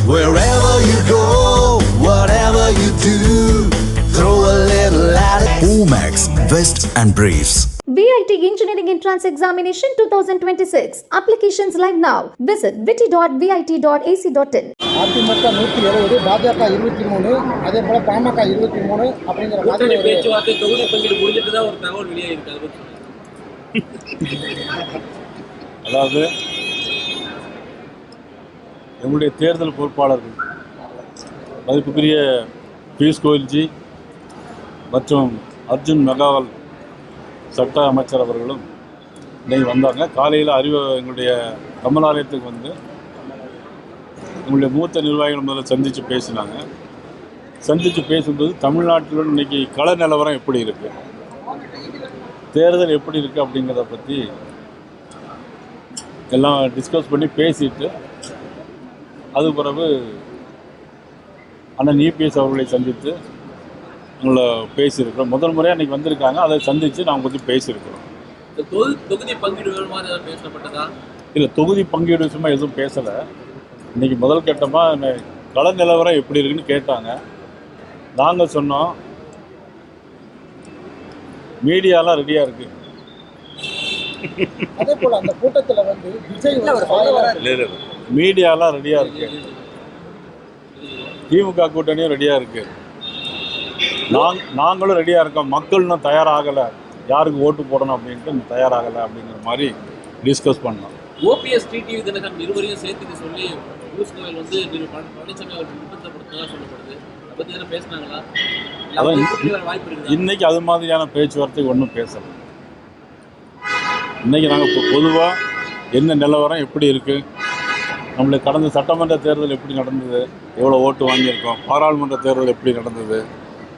Wherever you go, whatever you do, throw a little at it. Omax, Vest and Briefs. VIT Engineering Entrance Examination 2026. Applications live now. Visit vit.vit.ac.in. AIADMK 170, பாஜக 23, அதே போல பாமக 23 அப்படிங்கிற மாதிரி பேச்சுவார்த்தை தொகுதி பங்கீடு முடிஞ்சிட்டு தான் ஒரு தகவல் வெளியாகிருக்கு. அதாவது எங்களுடைய தேர்தல் பொறுப்பாளர்கள் மதிப்புக்குரிய பியூஷ் கோயல்ஜி மற்றும் அர்ஜுன் மெகாவால் சட்ட அமைச்சர் அவர்களும் இன்னைக்கு வந்தாங்க. காலையில் எங்களுடைய கமலாலயத்துக்கு வந்து எங்களுடைய மூத்த நிர்வாகிகள் முதல்ல சந்தித்து பேசினாங்க. சந்தித்து பேசும்போது தமிழ்நாட்டில் இன்றைக்கி கள நிலவரம் எப்படி இருக்குது, தேர்தல் எப்படி இருக்குது அப்படிங்கிறத பற்றி எல்லாம் டிஸ்கஸ் பண்ணி பேசிட்டு அது பிறகு அண்ணன் இபிஎஸ் அவர்களை சந்தித்து உங்களை பேசியிருக்கிறோம். முதல் முறையாக இன்றைக்கி வந்திருக்காங்க, அதை சந்தித்து நாங்கள் பற்றி பேசியிருக்கிறோம். தொகுதி பங்கீடு பேசப்பட்டதா? இல்லை, தொகுதி பங்கீடு விஷயமா எதுவும் பேசலை. இன்றைக்கி முதல் கட்டமாக கள நிலவரம் எப்படி இருக்குன்னு கேட்டாங்க. நாங்கள் சொன்னோம் மீடியாலாம் ரெடியாக இருக்குது. அதே போல அந்த கூட்டத்தில் வந்து விஜய் மீடியாலாம் ரெடியாக இருக்கு, திமுக கூட்டணியும் ரெடியாக இருக்கு, நாங்களும் ரெடியாக இருக்கோம். மக்கள் இன்னும் தயாராகலை, யாருக்கு ஓட்டு போடணும் அப்படின்ட்டு இன்னும் தயாராகலை அப்படிங்கிற மாதிரி டிஸ்கஸ் பண்ணோம். ஓபிஎஸ் டிடிவி தினகரன் இருவரையும் சேர்த்துட்டு சொல்லி பியூஷ் கோயல் வந்து பழனிசாமி அவர்கள் நிர்பந்தப்படுத்ததான் சொல்லப்படுது. அதை பற்றி எதனா பேசினாங்களா? வாய்ப்பு இருக்கு? இன்னைக்கு அது மாதிரியான பேச்சுவார்த்தை ஒன்றும் பேசலை. இன்றைக்கி நாங்கள் பொதுவாக என்ன நிலவரம் எப்படி இருக்குது, நம்மளுக்கு கடந்த சட்டமன்ற தேர்தல் எப்படி நடந்தது, எவ்வளோ ஓட்டு வாங்கியிருக்கோம், பாராளுமன்ற தேர்தல் எப்படி நடந்தது,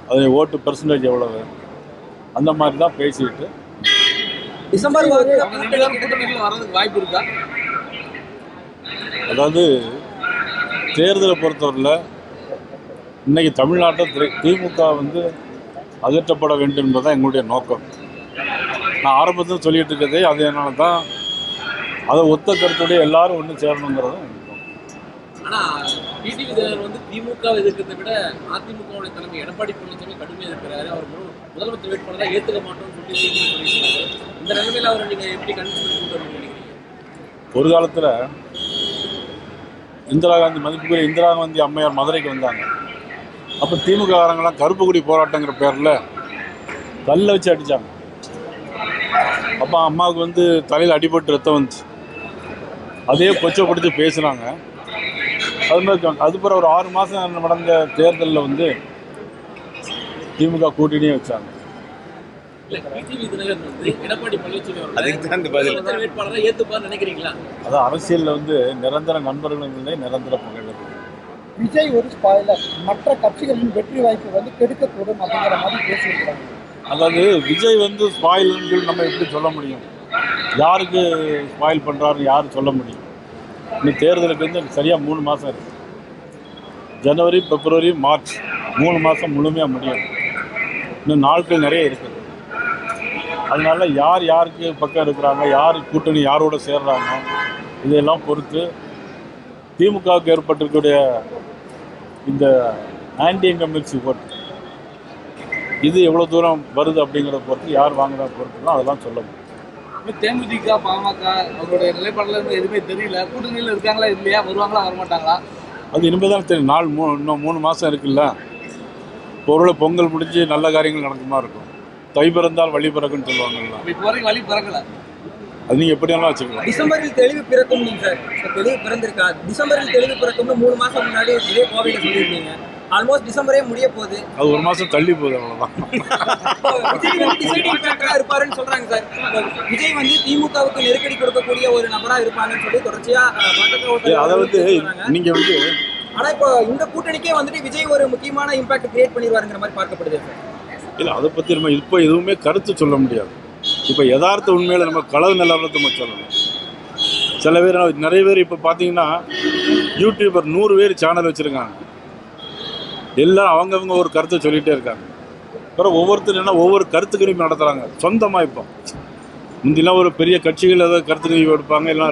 அது ஓட்டு பெர்சன்டேஜ் எவ்வளவு, அந்த மாதிரி தான் பேசிட்டு டிசம்பர் வரதுக்கு வாய்ப்பு இருக்கா? அதாவது தேர்தலை பொறுத்தவரையில் இன்றைக்கி தமிழ்நாட்டில் திமுக வந்து அகற்றப்பட வேண்டும் என்பதுதான் எங்களுடைய நோக்கம். நான் ஆரம்பத்தில் சொல்லிகிட்டு இருக்கிறதே அதனால தான், அதை ஒத்த கருத்துடைய எல்லாரும் ஒன்று சேரணுங்கிறத. ஆனால் டிடிவி தினகரன் வந்து திமுக எதிர்க்கிறத விட அதிமுகவுடைய தலைமை எடப்பாடி பழனிசாமி கடுமையாக இருக்கிறாரு. அவர் முதலமைச்சர் வேட்பாளராக ஏற்றுக்க மாட்டோம்னு சொல்லியிருக்காரு. இந்த நிலைமையில் அவர் நீங்கள் எப்படி கன்வின்ஸ் நினைக்கிறீங்க? ஒரு காலத்தில் மதிப்புக்குரிய இந்திரா காந்தி அம்மையார் மதுரைக்கு வந்தாங்க. அப்போ திமுககாரங்களாம் கருப்பு கொடி போராட்டங்கிற பேரில் கல்லை வச்சு அடித்தாங்க. அப்போ அம்மாவுக்கு வந்து தலையில் அடிபட்டு ரத்தம் வந்துச்சு. அதே கொச்சப்படுத்தி பேசுனாங்க. அது மாதிரி அதுக்கப்புறம் ஒரு 6 மாதம் நடந்த தேர்தலில் வந்து திமுக கூட்டணியே வச்சாங்க. அதான் அரசியலில் வந்து நிரந்தர நண்பர்களும் இல்லை, நிரந்தர பகைவர்கள். விஜய் ஒரு ஸ்பாயிலர், மற்ற கட்சிகளின் வெற்றி வாய்ப்பு வந்து கெடுக்கக்கூடும் அப்படிங்கிற மாதிரி பேசியிருக்காங்க. அதாவது விஜய் வந்து ஸ்பாயில்கள் நம்ம எப்படி சொல்ல முடியும்? யாருக்கு ஸ்பாயில் பண்ணுறாரு யார் சொல்ல முடியும்? இன்னும் தேர்தலுக்கு வந்து சரியாக 3 மாதம் இருக்குது. ஜனவரி, பிப்ரவரி, மார்ச் 3 மாதம் முழுமையாக முடியும். இன்னும் நாட்கள் நிறைய இருக்குது. அதனால யார் யாருக்கு பக்கம் இருக்கிறாங்க, யார் கூட்டணி யாரோட சேர்றாங்க, இதையெல்லாம் பொறுத்து திமுகவுக்கு ஏற்பட்டிருக்கக்கூடிய இந்த ஆன்டி இன்கம்பன்சி ஓட்டு இது எவ்வளோ தூரம் வருது அப்படிங்கிறத பொறுத்து, யார் வாங்குறத பொறுத்து தான் அதெல்லாம் சொல்ல முடியும். தேமுதிக, பாமக அவருடைய நிலைப்பாடுல இருந்து எதுவுமே தெரியல. கூட்டணியில் இருக்காங்களா இல்லையா, வருவாங்களா வரமாட்டாங்களா, அது இனிமேல் தான் தெரியும். இன்னும் 3 மாதம் இருக்குல்ல. பொருளை பொங்கல் முடிஞ்சு நல்ல காரியங்கள் நடக்குமா இருக்கும். தை பிறந்தால் வழி பிறக்குன்னு சொல்லுவாங்கல்ல, இப்போ வரைக்கும் வழி பிறக்கல. அது நீங்கள் எப்படி வேணாலும் வச்சுக்கலாம். டிசம்பரில் தெளிவு பிறக்கும் சார், தெளிவு பிறந்திருக்கா? டிசம்பரில் தெளிவு பிறக்கும்னு 3 மாதம் முன்னாடி இதே கோவிட் சொல்லியிருந்தீங்க. ஆல்மோஸ்ட் டிசம்பரே முடிய போகுது. அது 1 மாதம் தள்ளி போகுது, அவ்வளோதான். விஜய் வந்து டிசைடிங் ஃபேக்டரா இருப்பாருன்னு சொல்றாங்க சார். விஜய் வந்து திமுகவுக்கு நெருக்கடி கொடுக்கக்கூடிய ஒரு நபரா இருப்பாங்கன்னு சொல்லி தொடர்ச்சியா அதை வந்து நீங்க வந்து, ஆனா இப்போ இந்த கூட்டணிக்கே வந்துட்டு விஜய் ஒரு முக்கியமான இம்பாக்ட் கிரியேட் பண்ணிடுவாருங்கிற மாதிரி பார்க்கப்படுது சார். இல்லை, அதை பற்றி நம்ம இப்போ எதுவுமே கருத்து சொல்ல முடியாது. இப்போ யதார்த்த உண்மையில நம்ம களவு நிலவரத்தை நம்ம சொல்லணும். சில பேர், நிறைய பேர் இப்போ பார்த்தீங்கன்னா யூடியூபர் 100 பேர் சேனல் வச்சுருக்காங்க. எல்லாம் அவங்கவுங்க ஒரு கருத்தை சொல்லிகிட்டே இருக்காங்க. அப்புறம் ஒவ்வொருத்தர் என்ன ஒவ்வொரு கருத்து கணிப்பு நடத்துகிறாங்க சொந்தமாக. இப்போ முந்திலாம் ஒரு பெரிய கட்சிகள் ஏதாவது கருத்து கணிப்பு எடுப்பாங்க, இல்லை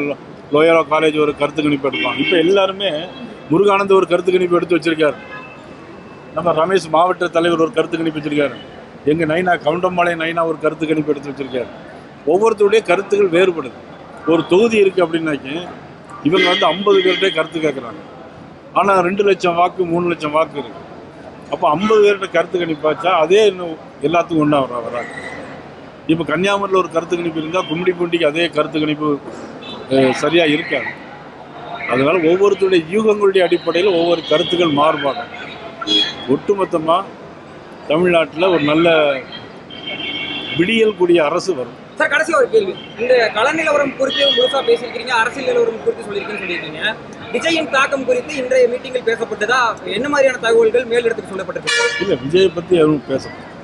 லோயலா காலேஜ் ஒரு கருத்து கணிப்பு எடுப்பாங்க. இப்போ எல்லாருமே முருகானந்த் ஒரு கருத்து கணிப்பு எடுத்து வச்சிருக்காரு. நம்ம ரமேஷ் மாவட்ட தலைவர் ஒரு கருத்து கணிப்பு வச்சிருக்காரு. எங்கள் நைனா கவுண்டம்பாளைய நைனா ஒரு கருத்து கணிப்பு எடுத்து வச்சிருக்காரு. ஒவ்வொருத்தருடைய கருத்துக்கள் வேறுபடுது. ஒரு தொகுதி இருக்குது அப்படின்னாக்கி இவங்க வந்து 50 பேர்கிட்ட கருத்து கேட்குறாங்க. ஆனால் 2 லட்சம் வாக்கு 3 லட்சம் வாக்கு இருக்குது. அப்போ 50 பேர்கிட்ட கருத்து கணிப்பாச்சா அதே இன்னும் எல்லாத்துக்கும் ஒன்றா வராது. இப்போ கன்னியாகுமரியில் ஒரு கருத்து கணிப்பு இருந்தால் கும்மிடிப்பூண்டிக்கு அதே கருத்து கணிப்பு சரியாக இருக்காது. அதனால் ஒவ்வொருத்தருடைய யூகங்களுடைய அடிப்படையில் ஒவ்வொரு கருத்துக்கள் மாறுபாடும். ஒட்டுமொத்தமாக தமிழ்நாட்டில் ஒரு நல்ல விடியல் கூடிய அரசு வரும். சார் கடைசி ஒரு கேள்வி, இந்த கள நிலவரம் குறித்து முழுசா பேசியிருக்கீங்க, அரசியல் நிலவரம் குறித்து சொல்லியிருக்கீங்க. விஜயின் தாக்கம் குறித்து இன்றைய மீட்டிங்கில் பேசப்பட்டதா? என்ன மாதிரியான தகவல்கள் மேலிடத்துக்கு சொல்லப்பட்டிருக்கு? இல்லை, விஜயை பற்றி எதுவும் பேசப்படும்.